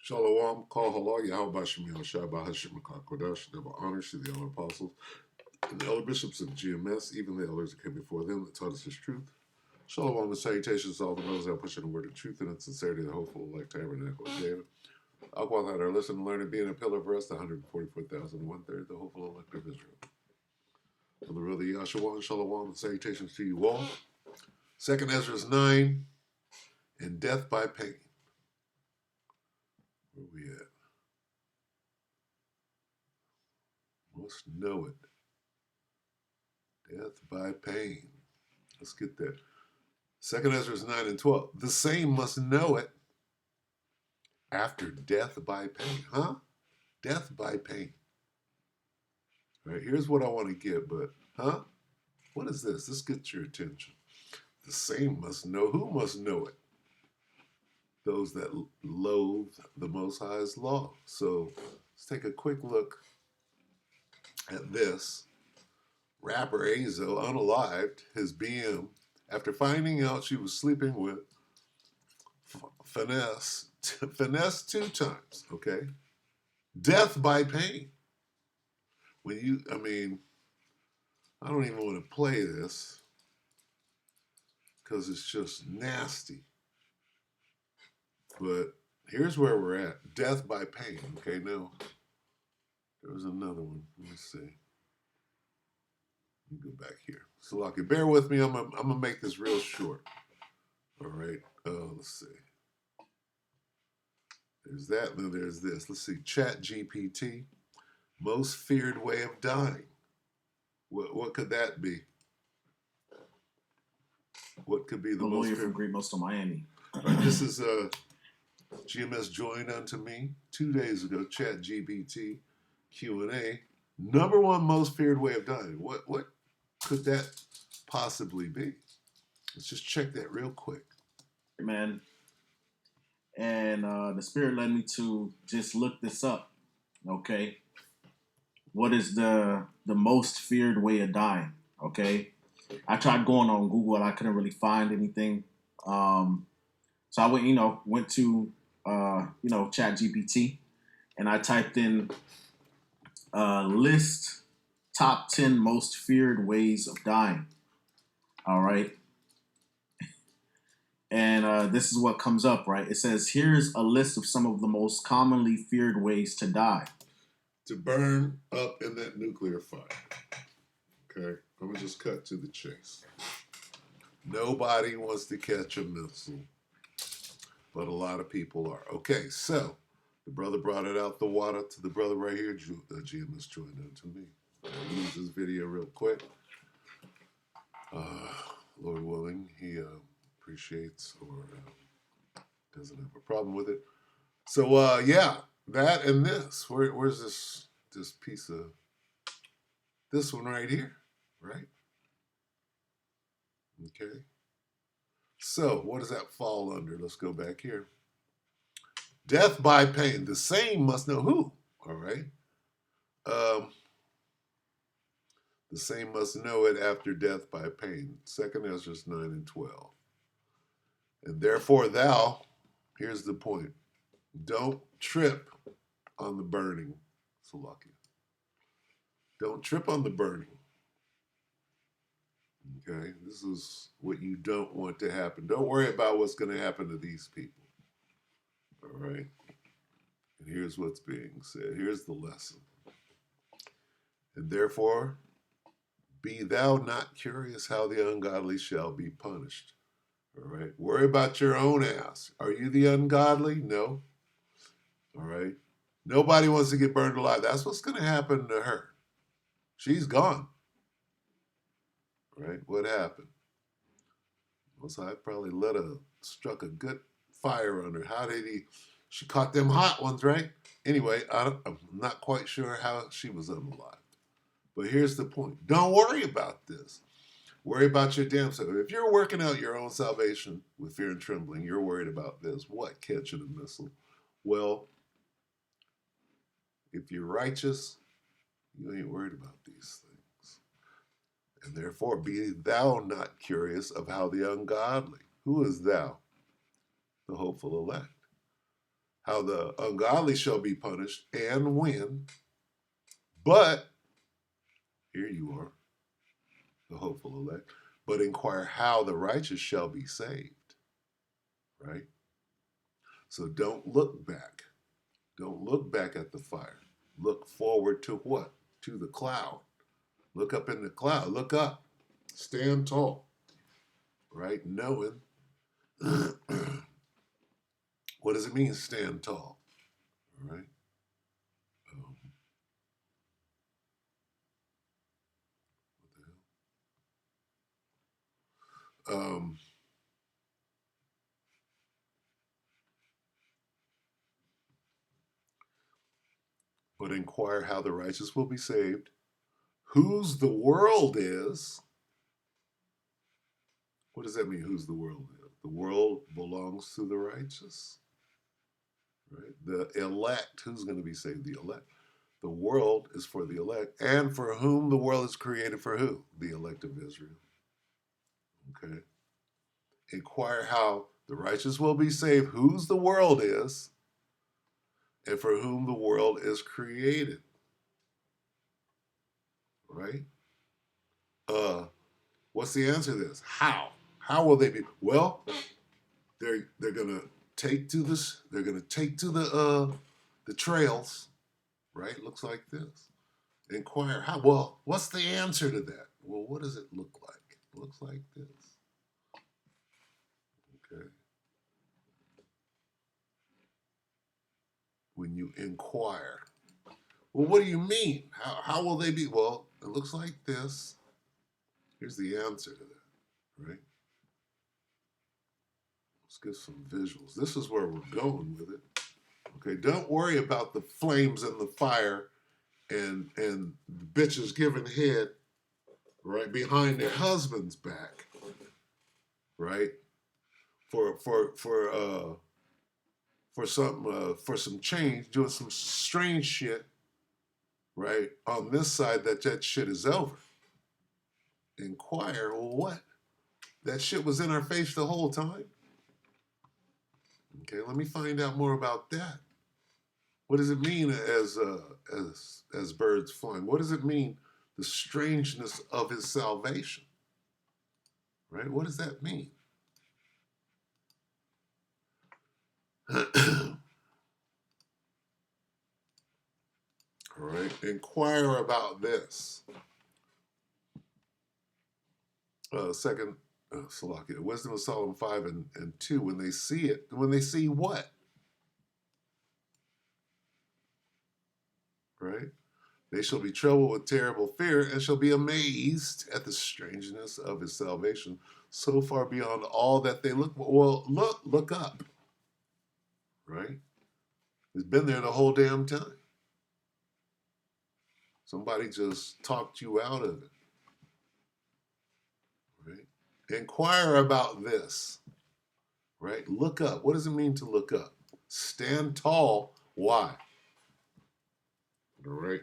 Shalom, call halal, Yahweh Shemi Shai Bahashim Kodash, never honors to the elder apostles and the elder bishops of GMS, even the elders that came before them that taught us his truth. Shalom and salutations to all the brothers that push in the word of truth and in sincerity, the hopeful elect tabernacle of David. Aqua that are listening, learning, being a pillar for us, the 144,000, one-third, the hopeful elect of Israel. For the brother Yahshua, shalom and salutations to you all. Second Ezra 9, and death by pain. Where we at? Must know it. Death by pain. Let's get that. Second Ezra 9 and 12. The same must know it after death by pain. Huh? Death by pain. All right, here's what I want to get, but what is this? This gets your attention. The same must know. Who must know it? Those that loathe the Most High's law. So let's take a quick look at this. Rapper Azo, unalived, his BM, after finding out she was sleeping with Finesse 2 times, okay? Death by pain. I don't even want to play this because it's just nasty. But here's where we're at. Death by pain, okay? Now, there was another one. Let me see. Let me go back here. So, Lucky, bear with me. I'm gonna make this real short. All right. Let's see. There's that, then there's this. Let's see. Chat GPT. Most feared way of dying. What could that be? What could be the most lawyer from Great Most of Miami. Right, this is GMS joined unto me 2 days ago. Chat GPT Q&A. Number one most feared way of dying. What could that possibly be? Let's just check that real quick. Man. And the Spirit led me to just look this up. Okay. What is the most feared way of dying? Okay. I tried going on Google and I couldn't really find anything. So I went to Chat GPT and I typed in list top 10 most feared ways of dying. All right. And this is what comes up, right? It says, here's a list of some of the most commonly feared ways to die. To burn up in that nuclear fire. Okay, I'm going to just cut to the chase. Nobody wants to catch a missile, but a lot of people are. Okay, so the brother brought it out the water to the brother right here. GMS joined unto me. I'll use this video real quick. Lord willing, he appreciates or doesn't have a problem with it. So, yeah, that and this. Where's this piece of, this one right here, right? Okay. So, what does that fall under? Let's go back here. Death by pain. The same must know who. All right. The same must know it after death by pain. 2 Ezra 9 and 12. And therefore thou, here's the point, don't trip on the burning. Salakia. Don't trip on the burning. Okay, this is what you don't want to happen. Don't worry about what's going to happen to these people. All right. And here's what's being said. Here's the lesson. And therefore, be thou not curious how the ungodly shall be punished. All right. Worry about your own ass. Are you the ungodly? No. All right. Nobody wants to get burned alive. That's what's going to happen to her. She's gone. Right? What happened? Most High probably struck a good fire on her. How did he? She caught them hot ones, right? Anyway, I'm not quite sure how she was unalive. But here's the point. Don't worry about this. Worry about your damn self. If you're working out your own salvation with fear and trembling, you're worried about this. What? Catching a missile. Well, if you're righteous, you ain't worried about these things. And therefore, be thou not curious of how the ungodly. Who is thou? The hopeful elect. how the ungodly shall be punished and when. But here you are, the hopeful elect. But inquire how the righteous shall be saved. Right? So don't look back. Don't look back at the fire. Look forward to what? To the cloud. Look up in the cloud. Look up. Stand tall. Right? Knowing. What does it mean, stand tall? All right? Um, what the hell? But inquire how the righteous will be saved. Whose the world is. What does that mean, whose the world is? The world belongs to the righteous. Right? The elect, who's going to be saved? The elect. The world is for the elect, and for whom the world is created for who? The elect of Israel. Okay. Inquire how the righteous will be saved, whose the world is, and for whom the world is created. Right? What's the answer to this? How? How will they be? Well, they're gonna take to this. They're gonna take to the trails. Right? Looks like this. Inquire how. Well, what's the answer to that? Well, what does it look like? It looks like this. Okay. When you inquire, well, what do you mean? How will they be? Well, it looks like this. Here's the answer to that. Right? Let's get some visuals. This is where we're going with it. Okay, don't worry about the flames and the fire and the bitches giving head right behind their husband's back, right? For some change, doing some strange shit, right? On this side that shit is over. Inquire, well, what? That shit was in our face the whole time. Okay, let me find out more about that. What does it mean as birds flying? What does it mean? The strangeness of his salvation, right? What does that mean? All right, inquire about this. Second, Salakia, Wisdom of Solomon 5 and 2. When they see it, when they see what? Right? They shall be troubled with terrible fear and shall be amazed at the strangeness of his salvation, so far beyond all that they look for. Well, look up. Right? It's been there the whole damn time. Somebody just talked you out of it. Right? Inquire about this. Right? Look up. What does it mean to look up? Stand tall. Why? All right.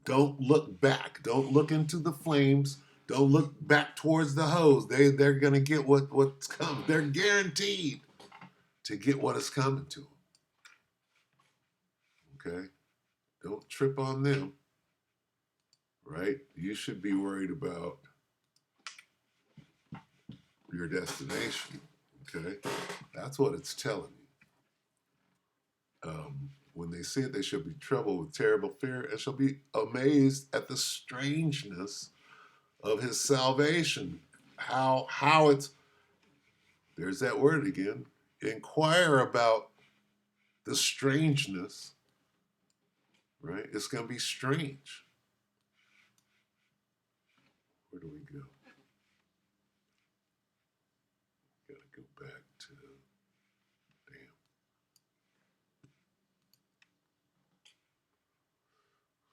Don't look back. Don't look into the flames. Don't look back towards the hose. They're gonna get what's coming. They're guaranteed to get what is coming to them. Okay? Don't trip on them. Right? You should be worried about your destination. Okay? That's what it's telling you. When they see it, they shall be troubled with terrible fear and shall be amazed at the strangeness of his salvation. How it's, there's that word again. Inquire about the strangeness, right? It's going to be strange. Where do we go? Got to go back to, damn.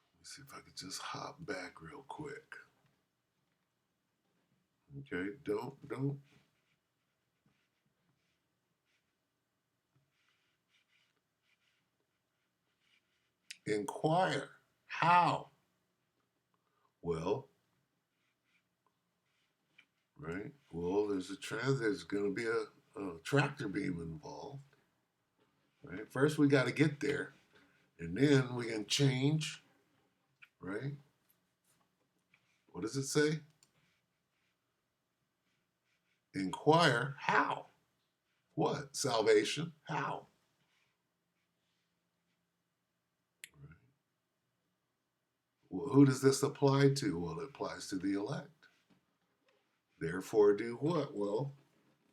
Let me see if I could just hop back real quick. Okay, don't. Inquire. How? Well, right? Well, there's going to be a tractor beam involved. Right? First, we got to get there, and then we can change. Right? What does it say? Inquire how. What? Salvation. How? Well, who does this apply to? Well, it applies to the elect. Therefore, do what? Well,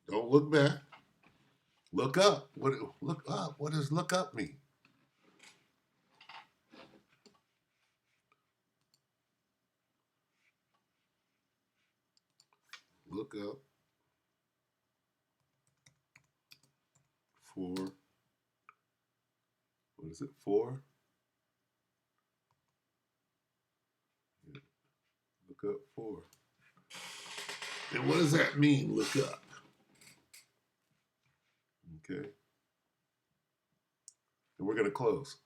don't look back. Look up. Look up? What does look up mean? Look up for, what is it for? Yeah, look up for. And what does that mean, look up? Okay. And we're going to close.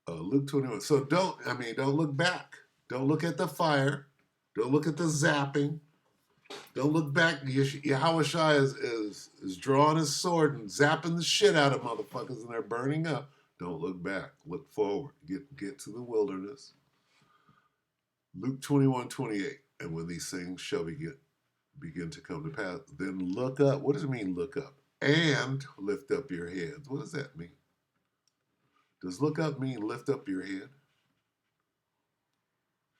Luke 21. So don't look back. Don't look at the fire. Don't look at the zapping. Don't look back. Yahushua is drawing his sword and zapping the shit out of motherfuckers and they're burning up. Don't look back. Look forward. Get to the wilderness. Luke 21:28. And when these things shall begin to come to pass, then look up. What does it mean, look up? And lift up your heads. What does that mean? Does look up mean lift up your head?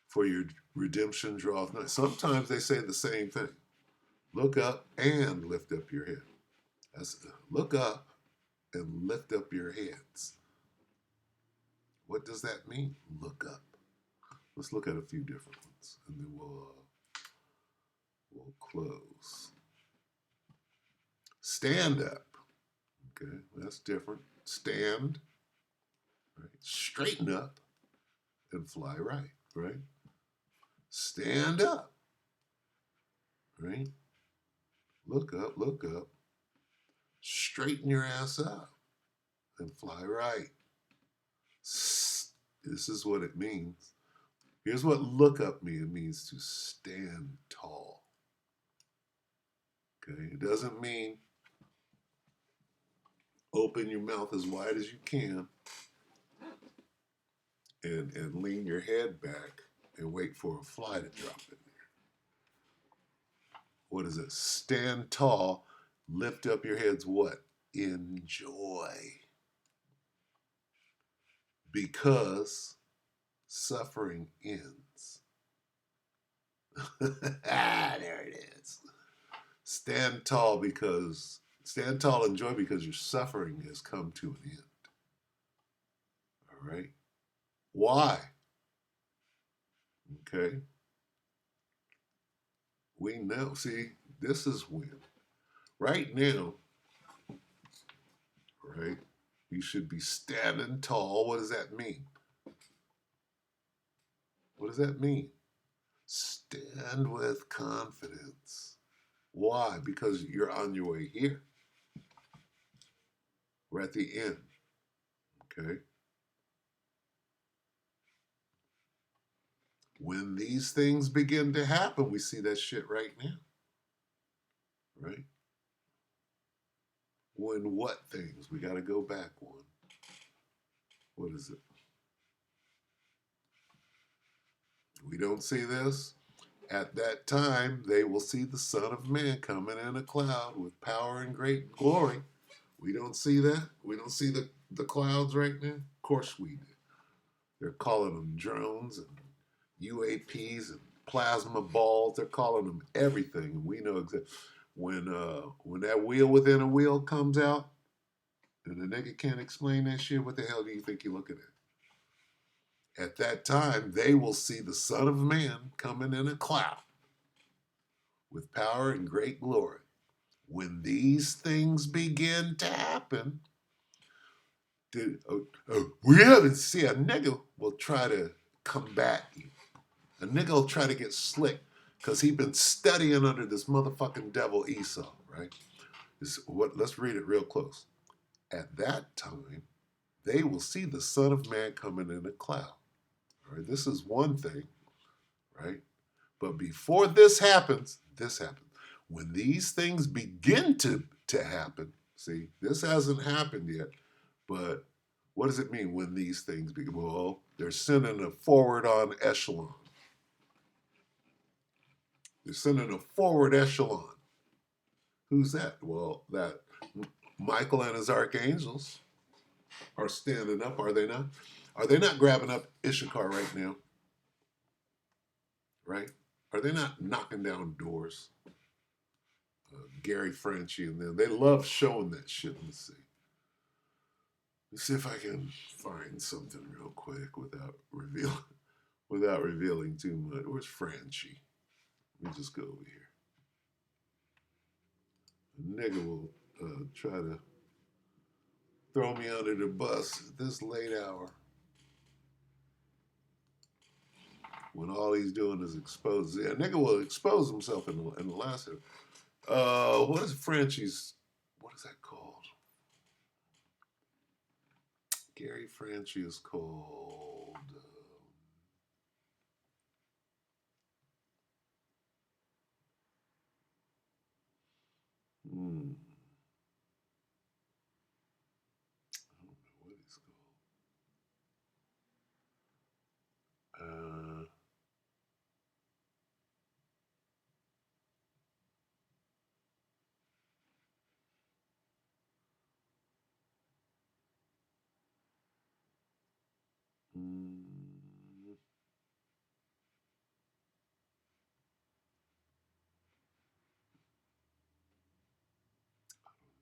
For your redemption draweth nigh. Sometimes they say the same thing. Look up and lift up your head. That's look up and lift up your heads. What does that mean? Look up. Let's look at a few different ones, and then we'll close. Stand up. Okay, that's different. Stand. Right. Straighten up and fly right. Right. Stand up. Right. Look up. Look up. Straighten your ass up and fly right. This is what it means. Here's what look up means. It means to stand tall. Okay. It doesn't mean open your mouth as wide as you can and lean your head back and wait for a fly to drop in there. What is it? Stand tall, lift up your heads, what? Enjoy. Because suffering ends. There it is. Stand tall, enjoy because your suffering has come to an end. All right? Why? Okay? We know. See, this is when. Right now, right? You should be standing tall. What does that mean? What does that mean? Stand with confidence. Why? Because you're on your way here. We're at the end. Okay? When these things begin to happen, we see that shit right now. Right? When what things? We got to go back one. What is it? We don't see this. At that time, they will see the Son of Man coming in a cloud with power and great glory. We don't see that. We don't see the clouds right now. Of course we do. They're calling them drones and UAPs and plasma balls. They're calling them everything. And we know exactly when that wheel within a wheel comes out and the nigga can't explain that shit, what the hell do you think you're looking at? At that time, they will see the Son of Man coming in a cloud with power and great glory. When these things begin to happen, we haven't seen a nigga will try to combat you. A nigga will try to get slick because he been studying under this motherfucking devil Esau, right? Let's read it real close. At that time, they will see the Son of Man coming in a cloud. All right, this is one thing, right? But before this happens. When these things begin to happen, see, this hasn't happened yet, But what does it mean when these things begin? Well, they're sending a forward on echelon. They're sending a forward echelon. Who's that? Well, that Michael and his archangels are standing up, are they not? Are they not grabbing up Issachar right now? Right? Are they not knocking down doors? Gary Franchi and them, they love showing that shit. Let's see. Let's see if I can find something real quick without revealing too much. Where's Franchi? Let me just go over here. A nigga will try to throw me under the bus at this late hour when all he's doing is expose. A nigga will expose himself in the last. What is Franchi's? What is that called? Gary Franchi is called. I don't know what he's called. I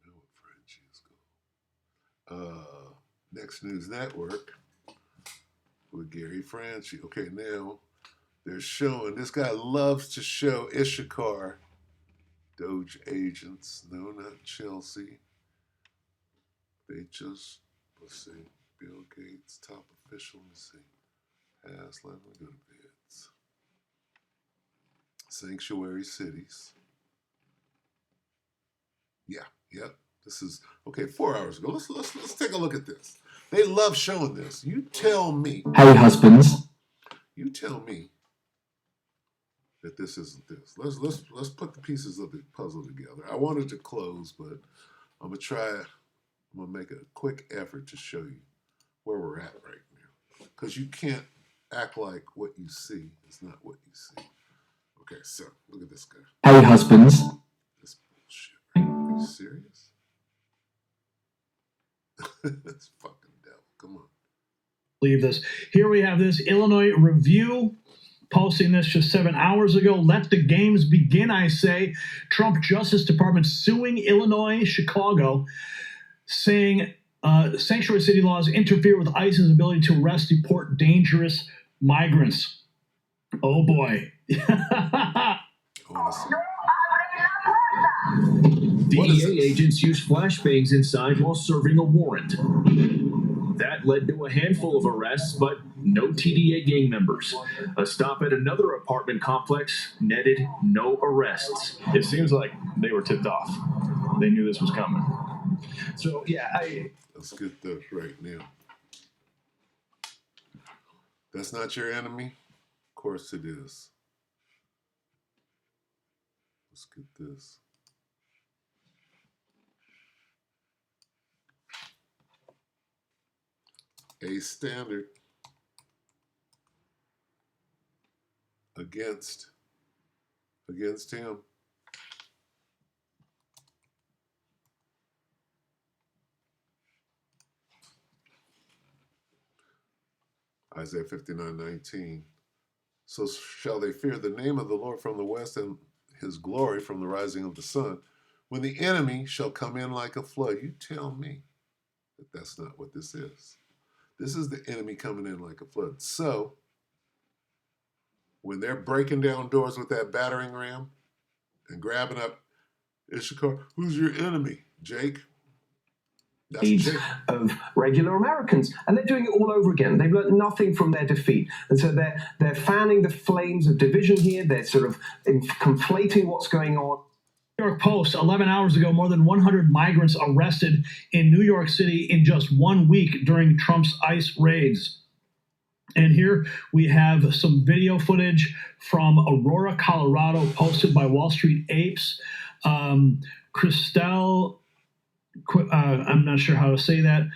don't know what Franchi is called. Next News Network with Gary Franchi. Okay, now they're showing, this guy loves to show Issachar Doge agents. No, not Chelsea. They just, let's see, Bill Gates, top official, let's see. Past, let me go to bids. Sanctuary cities. Yeah, yep. This is, okay, 4 hours ago. Let's take a look at this. They love showing this. You tell me. Hey, husbands. You tell me that this isn't this. Let's put the pieces of the puzzle together. I wanted to close, but I'm gonna make a quick effort to show you where we're at right now. Because you can't act like what you see is not what you see. Okay, so look at this guy. Hey, husbands. This bullshit. Are you serious? That's fucking devil. Come on. Believe this. Here we have this Illinois Review posting this just 7 hours ago. Let the games begin, I say. Trump Justice Department suing Illinois, Chicago, saying sanctuary city laws interfere with ICE's ability to arrest, deport dangerous migrants. Oh boy. DEA agents used flashbangs inside while serving a warrant. That led to a handful of arrests, but no TDA gang members. A stop at another apartment complex netted no arrests. It seems like they were tipped off. They knew this was coming. So, yeah, Let's get this right now. That's not your enemy? Of course it is. Let's get this. A standard against him. Isaiah 59:19. So shall they fear the name of the Lord from the west and his glory from the rising of the sun. When the enemy shall come in like a flood. You tell me that that's not what this is. This is the enemy coming in like a flood. So, when they're breaking down doors with that battering ram and grabbing up Issachar, who's your enemy? Jake? That's Jake. Of regular Americans, and they're doing it all over again. They've learned nothing from their defeat, and so they're fanning the flames of division here. They're sort of conflating what's going on. New York Post, 11 hours ago, more than 100 migrants arrested in New York City in just 1 week during Trump's ICE raids. And here we have some video footage from Aurora, Colorado, posted by Wall Street Apes. Christelle, I'm not sure how to say that.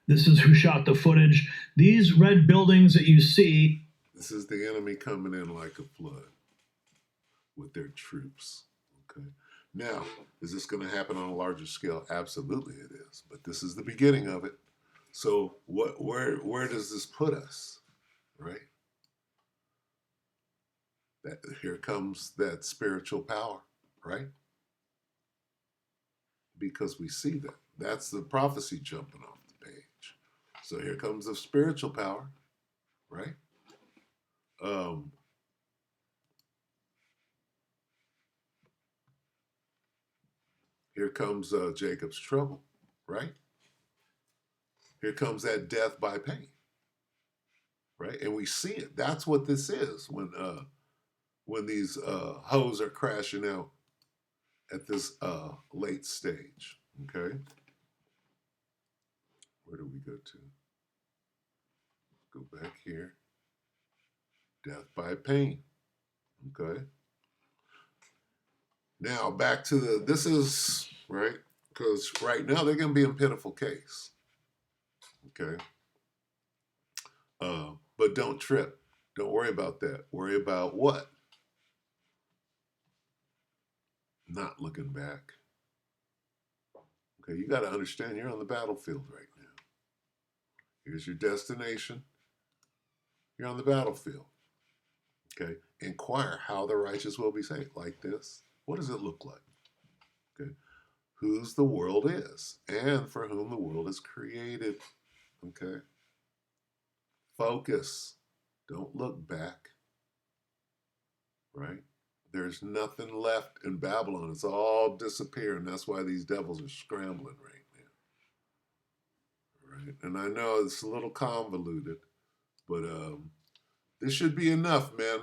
This is who shot the footage. These red buildings that you see. This is the enemy coming in like a flood with their troops. Okay. Now, is this going to happen on a larger scale? Absolutely it is. But this is the beginning of it. So where does this put us? Right? Here comes that spiritual power, right? Because we see that. That's the prophecy jumping off the page. So here comes the spiritual power, right? Here comes Jacob's trouble, right? Here comes that death by pain, right? And we see it. That's what this is when these hoes are crashing out at this late stage, okay? Where do we go to? Go back here. Death by pain, okay? Now back to this is, right? Because right now they're going to be in pitiful case, okay? But don't trip. Don't worry about that. Worry about what? Not looking back. Okay, you got to understand you're on the battlefield right now. Here's your destination. You're on the battlefield. Okay, inquire how the righteous will be saved. Like this. What does it look like? Okay, whose the world is and for whom the world is created. Okay, focus. Don't look back. Right? There's nothing left in Babylon. It's all disappearing. That's why these devils are scrambling right now. Right? And I know it's a little convoluted, but this should be enough, man.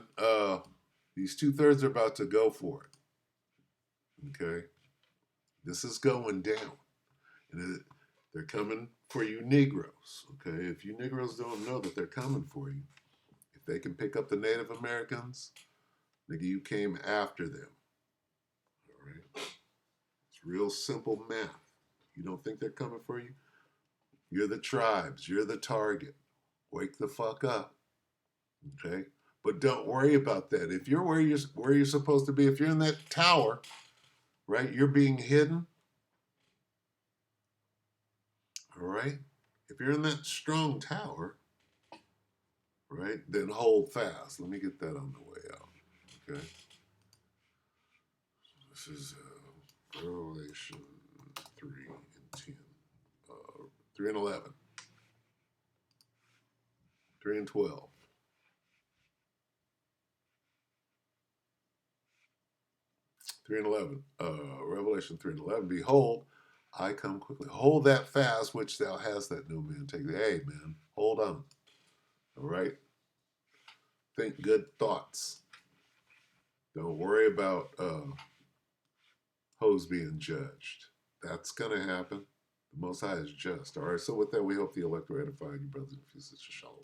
These 2/3 are about to go for it. Okay? This is going down. And they're coming for you Negroes. Okay? If you Negroes don't know that they're coming for you, if they can pick up the Native Americans, nigga, you came after them. All right? It's real simple math. You don't think they're coming for you? You're the tribes. You're the target. Wake the fuck up. Okay? But don't worry about that. If you're where you're supposed to be, if you're in that tower, right, you're being hidden. All right? If you're in that strong tower, right, then hold fast. Let me get that on the way out. Okay? This is Revelation 3 and 10. 3 and 11. 3 and 12. 3 and 11. Revelation 3 and 11. Behold, I come quickly. Hold that fast which thou hast, that no man take thee. Hey, man, hold on. All right? Think good thoughts. Don't worry about hoes being judged. That's going to happen. The Most High is just. All right, so with that, we hope the elect were edified, you brothers and sisters. Shalom.